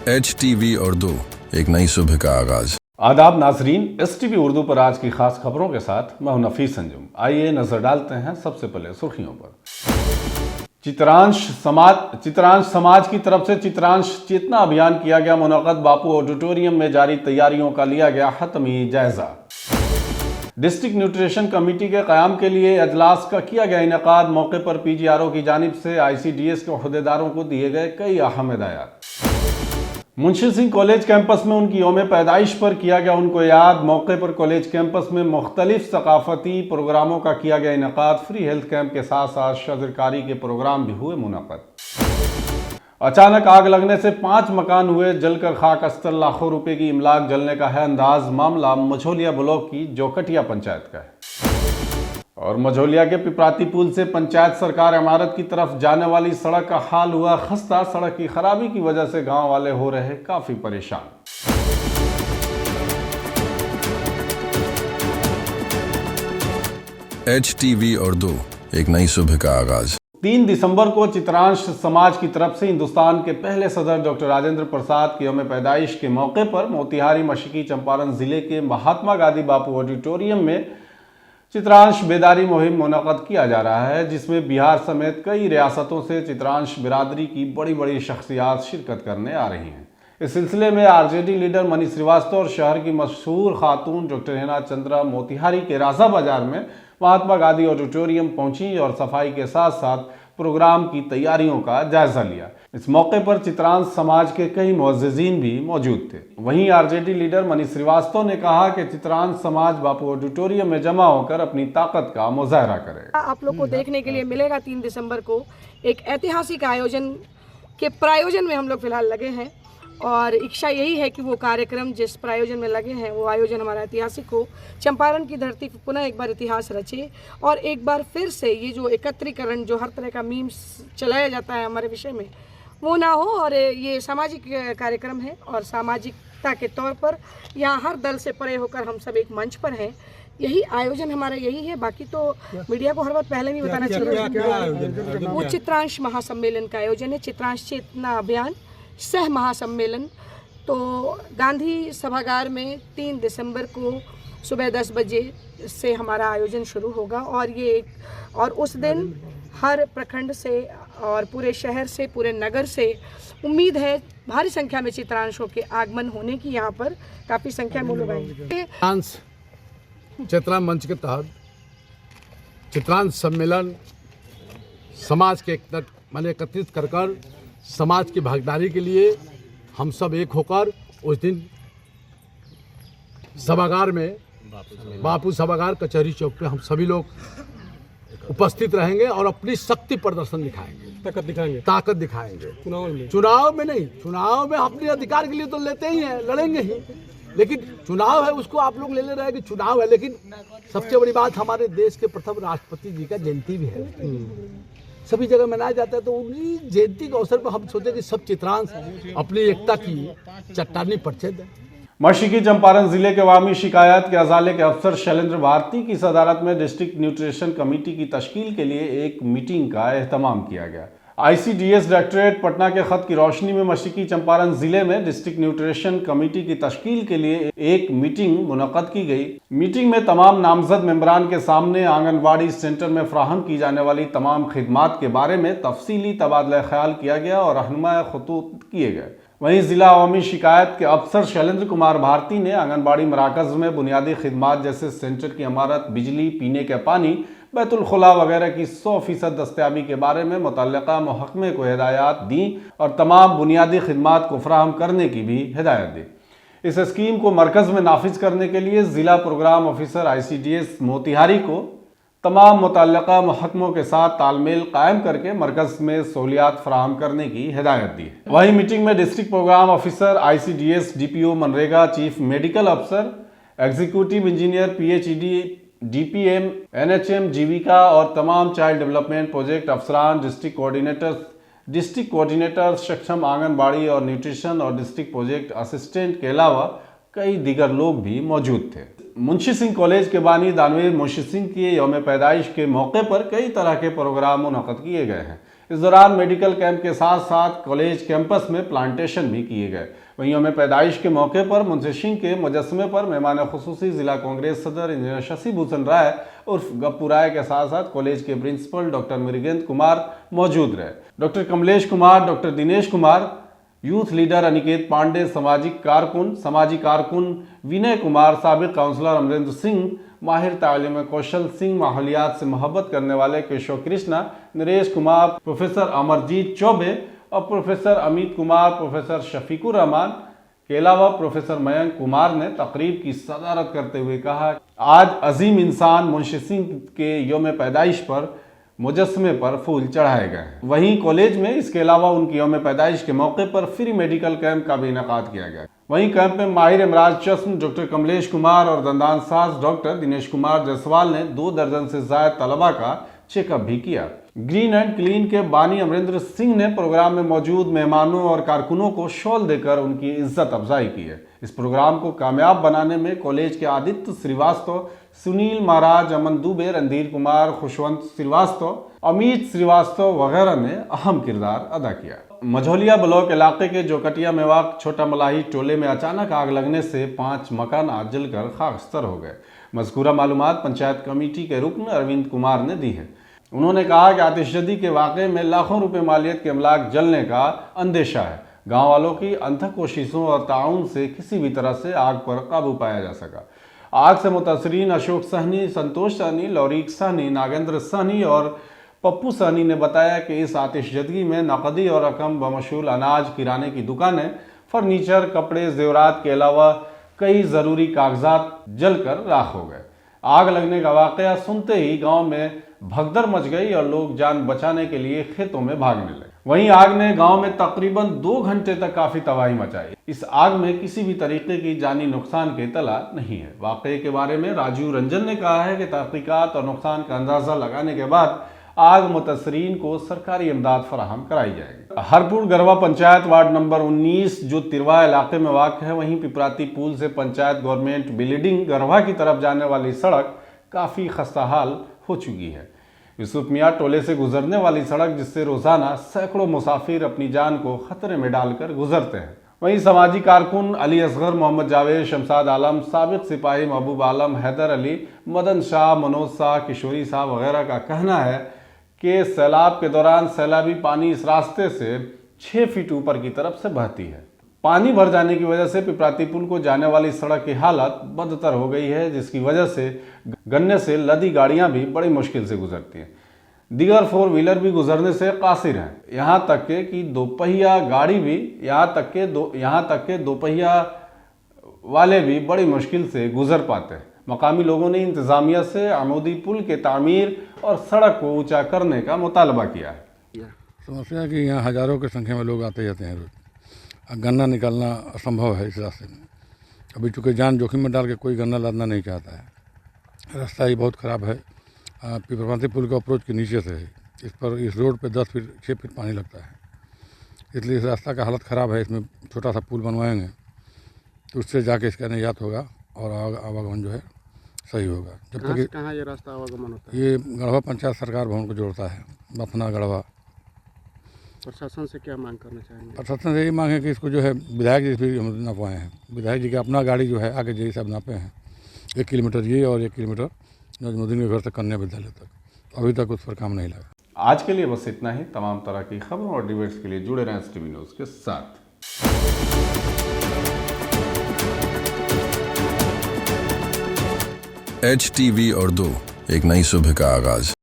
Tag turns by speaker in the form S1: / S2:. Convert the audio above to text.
S1: HTV Urdu, एक नई सुबह का आगाज।
S2: आदाब नाजरीन, STV उर्दू पर आज की खास खबरों के साथ मैं हूं नफीस अंजुम। आइए नजर डालते हैं सबसे पहले सुर्खियों पर। चित्रांश समाज की तरफ से चित्रांश चेतना अभियान किया गया मुनक़्क़द। बापू ऑडिटोरियम में जारी तैयारियों का लिया गया हतमी जायजा। डिस्ट्रिक्ट न्यूट्रिशन कमेटी के क़याम के लिए अजलास का किया गया इनेकाद। मौके पर PGRO की जानिब से ICDS के अहदेदारों को दिए गए कई अहम हिदायत। मुंशी सिंह कॉलेज कैंपस में उनकी यौम पैदाइश पर किया गया उनको याद। मौके पर कॉलेज कैंपस में मुख्तलिफ सकाफती प्रोग्रामों का किया गया इनेकाद। फ्री हेल्थ कैंप के साथ साथ शजरकारी के प्रोग्राम भी हुए मुनक़्क़द। अचानक आग लगने से 5 मकान हुए जलकर खाक अस्तर। लाखों रुपए की इमलाक जलने का है अंदाज। मामला मझोलिया ब्लॉक की जोकटिया पंचायत का है। और मझोलिया के पिपराती पुल से पंचायत सरकार इमारत की तरफ जाने वाली सड़क का हाल हुआ खस्ता। सड़क की खराबी की वजह से गांव वाले हो रहे काफी परेशान।
S1: HTV उर्दू, एक नई सुबह का आगाज।
S2: 3 दिसंबर को चित्रांश समाज की तरफ से हिंदुस्तान के पहले सदर डॉक्टर राजेंद्र प्रसाद की यौम पैदाइश के मौके पर मोतिहारी मशरकी चंपारण जिले के महात्मा गांधी बापू ऑडिटोरियम में चित्रांश बेदारी मुहिम मुनक़्क़द किया जा रहा है, जिसमें बिहार समेत कई रियासतों से चित्रांश बिरादरी की बड़ी बड़ी शख्सियात शिरकत करने आ रही हैं। इस सिलसिले में RJD लीडर मनीष श्रीवास्तव और शहर की मशहूर खातून डॉक्टर हिना चंद्रा मोतिहारी के राजा बाजार में महात्मा गांधी ऑडिटोरियम पहुंची और सफाई के साथ साथ प्रोग्राम की तैयारियों का जायजा लिया। इस मौके पर चित्रांश समाज के कई मुअज़्ज़िज़ीन भी मौजूद थे। वहीं RJD लीडर मनीष श्रीवास्तव ने कहा कि चित्रांश समाज बापू ऑडिटोरियम में जमा होकर अपनी ताकत का मुजाहरा करेगा।
S3: आप लोग को देखने के लिए मिलेगा 3 दिसंबर को एक ऐतिहासिक आयोजन के प्रायोजन में हम लोग फिलहाल लगे हैं और इच्छा यही है कि वो कार्यक्रम जिस प्रायोजन में लगे हैं वो आयोजन हमारा ऐतिहासिक हो। चंपारण की धरती पर पुनः एक बार इतिहास रचे और एक बार फिर से ये जो एकत्रीकरण जो हर तरह का मीम्स चलाया जाता है हमारे विषय में वो ना हो। और ये सामाजिक कार्यक्रम है और सामाजिकता के तौर पर यहाँ हर दल से परे होकर हम सब एक मंच पर हैं। यही आयोजन हमारा यही है। बाकी तो मीडिया को हर बात पहले नहीं बताना चाहिए। वो चित्रांश महासम्मेलन का आयोजन है, चित्रांश चेतना अभियान सह महासम्मेलन। तो गांधी सभागार में 3 दिसंबर को सुबह 10 बजे से हमारा आयोजन शुरू होगा और उस दिन हर प्रखंड से और पूरे शहर से पूरे नगर से उम्मीद है भारी संख्या में चित्रांशों के आगमन होने की। यहाँ पर काफ़ी संख्या में लोग आएंगे।
S4: चेतना मंच के तहत चित्रांश सम्मेलन समाज के एकत्रित कर समाज की भागीदारी के लिए हम सब एक होकर उस दिन सभागार में बापू सभागार कचहरी चौक पे हम सभी लोग उपस्थित रहेंगे और अपनी शक्ति प्रदर्शन दिखाएंगे, ताकत दिखाएंगे। चुनाव में नहीं, चुनाव में अपने अधिकार के लिए तो लेते ही हैं, लड़ेंगे ही, लेकिन चुनाव है उसको आप लोग ले रहे हैं कि चुनाव है। लेकिन सबसे बड़ी बात हमारे देश के प्रथम राष्ट्रपति जी का जयंती भी है, सभी जगह मनाया जाता है। तो उन्हीं जयंती के अवसर पर हम सोचे कि सब चित्रांश अपनी एकता की चट्टानी पर छेद।
S2: मशरकी चंपारण जिले के अवामी शिकायत के अजाले के अफसर शैलेंद्र भारती की सदारत में डिस्ट्रिक्ट न्यूट्रिशन कमेटी की तश्कील के लिए एक मीटिंग का एहतमाम किया गया। ICDS डायरेक्टरेट पटना के खत की रोशनी में मशरकी चंपारण जिले में डिस्ट्रिक्ट न्यूट्रिशन कमेटी की तश्कील के लिए एक मीटिंग मुनक़्क़द की गई। मीटिंग में तमाम नामजद मेंबरान के सामने आंगनबाड़ी सेंटर में फ्राहम की जाने वाली तमाम खिदमात के बारे में तफसीली तबादला ख्याल किया गया और रहनुमा खतूत किए गए। वहीं जिला अवामी शिकायत के अफसर शैलेंद्र कुमार भारती ने आंगनबाड़ी मराकज़ में बुनियादी खिदमात जैसे सेंटर की इमारत, बिजली, पीने का पानी, बैतुल खुला वगैरह की 100% दस्तयाबी के बारे में मुतल्लिका महकमे को हिदायत दी और तमाम बुनियादी खिदमात को फराहम करने की भी हिदायत दी। इस स्कीम को मरकज़ में नाफिज करने के लिए ज़िला प्रोग्राम ऑफिसर ICDS मोतिहारी को तमाम मुतल्लिका महकमों के साथ तालमेल कायम करके मरकज़ में सहूलियात फराहम करने की हिदायत दी। वहीं मीटिंग में district programme officer ICDS, DPO MNREGA, chief medical अफसर, executive engineer, PhD, DPM, NHM, Jeevika और तमाम चाइल्ड डेवलपमेंट प्रोजेक्ट अफसरान, डिस्ट्रिक्ट कोऑर्डिनेटर, सक्षम आंगनबाड़ी और न्यूट्रिशन और डिस्ट्रिक्ट प्रोजेक्ट असिस्टेंट के अलावा कई दीगर लोग भी मौजूद थे। मुंशी सिंह कॉलेज के बानी दानवीर मुंशी सिंह की यौम पैदाइश के मौके पर कई तरह के प्रोग्राम मुनक़द किए गए हैं। इस दौरान मेडिकल कैंप के साथ साथ कॉलेज कैंपस में प्लांटेशन भी किए गए। वहीं यौम पैदाइश के मौके पर मुंशी सिंह के मुजस्समे पर मेहमान खुसूसी जिला कांग्रेस सदर इंजीनियर शशि भूषण राय उर्फ गप्पू राय के साथ साथ कॉलेज के प्रिंसिपल डॉक्टर मृगेंद्र कुमार मौजूद रहे। Doctor Kamlesh Kumar, doctor Dinesh Kumar, youth leader Aniket Pandey, सामाजिक कारकुन विनय कुमार, साबिक काउंसलर अमरेंद्र सिंह, माहिर तालीम कौशल सिंह, माहौलियात से मोहब्बत करने वाले केशव कृष्णा, नरेश कुमार, प्रोफेसर अमरजीत चौबे और प्रोफेसर अमित कुमार, प्रोफेसर शफीकुर रहमान के अलावा प्रोफेसर मयंक कुमार ने तकरीब की सदारत करते हुए कहा, आज अजीम इंसान मुंशी सिंह के यौम पैदाइश पर मुजस्समे पर फूल चढ़ाए गए हैं। वहीं कॉलेज में इसके अलावा उनकी यौम पैदाइश के मौके पर फ्री मेडिकल कैंप का भी इनेकाद किया गया। वहीं कैंप में माहिर इमराज चश्म डॉक्टर कमलेश कुमार और दंदान साज डॉक्टर दिनेश कुमार जायसवाल ने 2 दर्जन से ज्यादा तलबा का चेकअप भी किया। ग्रीन एंड क्लीन के बानी अमरेंद्र सिंह ने प्रोग्राम में मौजूद मेहमानों और कारकुनों को शॉल देकर उनकी इज्जत अफजाई की है। इस प्रोग्राम को कामयाब बनाने में कॉलेज के आदित्य श्रीवास्तव, सुनील महाराज, अमन दुबे, रणधीर कुमार, खुशवंत श्रीवास्तव, अमित श्रीवास्तव वगैरह ने अहम किरदार अदा किया। मझौलिया ब्लॉक इलाके के जोकटिया मेवाक छोटा मलाही टोले में अचानक आग लगने से 5 मकान जलकर खाकस्तर हो गए। मज़कूरा मालूमात पंचायत कमेटी के रुकन अरविंद कुमार ने दी है। उन्होंने कहा कि आतिशबाजी के वाक़े में लाखों रुपए मालियत के अमलाक जलने का अंदेशा है। गांव वालों की अनथक कोशिशों और ताउन से किसी भी तरह से आग पर काबू पाया जा सका। आग से मुतासरीन अशोक सहनी, संतोष सहनी, लौरीक सहनी, नागेंद्र सहनी और पप्पू सहनी ने बताया कि इस आतिशबाजी में नकदी और रकम बमशूल अनाज, किराने की दुकानें, फर्नीचर, कपड़े, जेवरात के अलावा कई ज़रूरी कागजात जलकर राख हो गए। आग लगने का वाक़या सुनते ही गांव में भगदड़ मच गई और लोग जान बचाने के लिए खेतों में भागने लगे। वहीं आग ने गांव में तकरीबन 2 घंटे तक काफी तबाही मचाई। इस आग में किसी भी तरीके की जानी नुकसान की इत्तला नहीं है। वाक़ये के बारे में राजीव रंजन ने कहा है कि तहकीकात और नुकसान का अंदाजा लगाने के बाद आग मुतासरीन को सरकारी इमदाद फराहम कराई जाएगी। हरपुर गरवा पंचायत वार्ड नंबर 19 जो तिरवा इलाके में वाक़ है, वहीं पिपराती पुल से पंचायत गवर्नमेंट बिल्डिंग गरवा की तरफ जाने वाली सड़क काफ़ी खस्ताहाल हो चुकी है। यूसुफ मियाँ टोले से गुजरने वाली सड़क जिससे रोज़ाना सैकड़ों मुसाफिर अपनी जान को खतरे में डालकर गुजरते हैं। वहीं समाजी कारकुन अली असगर, मोहम्मद जावेद, शमशाद आलम, साबिक सिपाही महबूब आलम, हैदर अली, मदन शाह, मनोज शाह, किशोरी शाह वगैरह का कहना है कि सैलाब के दौरान सैलाबी पानी इस रास्ते से 6 फीट ऊपर की तरफ से बहती है। पानी भर जाने की वजह से पिपराती पुल को जाने वाली सड़क की हालत बदतर हो गई है, जिसकी वजह से गन्ने से लदी गाड़ियां भी बड़ी मुश्किल से गुजरती हैं। दीगर 4 व्हीलर भी गुजरने से कासिर हैं। यहाँ तक कि दोपहिया गाड़ी भी यहाँ तक के दोपहिया वाले भी बड़ी मुश्किल से गुजर पाते हैं। मकामी लोगों ने इंतज़ामिया से आमोदी पुल के तामीर और सड़क को ऊंचा करने का मुतालबा किया है।
S5: समस्या है कि यहाँ हज़ारों की संख्या में लोग आते जाते हैं रोज। गन्ना निकालना असंभव है इस रास्ते में। अभी चूँकि जान जोखिम में डाल के कोई गन्ना लादना नहीं चाहता है। रास्ता ही बहुत ख़राब है। पिपराती पुल का अप्रोच के नीचे से है। इस रोड पे 10 फीट 6 फीट पानी लगता है, इसलिए इस रास्ता का हालत ख़राब है। इसमें छोटा सा पुल बनवाएंगे तो उससे जाके इसका निजात होगा और आवागमन जो है सही होगा। जब तक
S6: कहाँ ये रास्ता आवागमन होता है?
S5: ये गढ़वा पंचायत सरकार भवन को जोड़ता है, बथना गढ़वा।
S6: प्रशासन से क्या मांग करना चाहेंगे?
S5: प्रशासन से यही मांग है कि इसको जो है विधायक जी भी हम नपवाए हैं। विधायक जी की अपना गाड़ी जो है आगे जी साहब नापे हैं 1 किलोमीटर ये और 1 किलोमीटर नजमुद्दीन के घर से कन्या विद्यालय तक। अभी तक उस पर काम नहीं लगा।
S2: आज के लिए बस इतना ही। तमाम तरह की खबरों और डिबेट्स के लिए जुड़े रहें STV न्यूज़ के साथ।
S1: HTV उर्दू, एक नई सुबह का आगाज।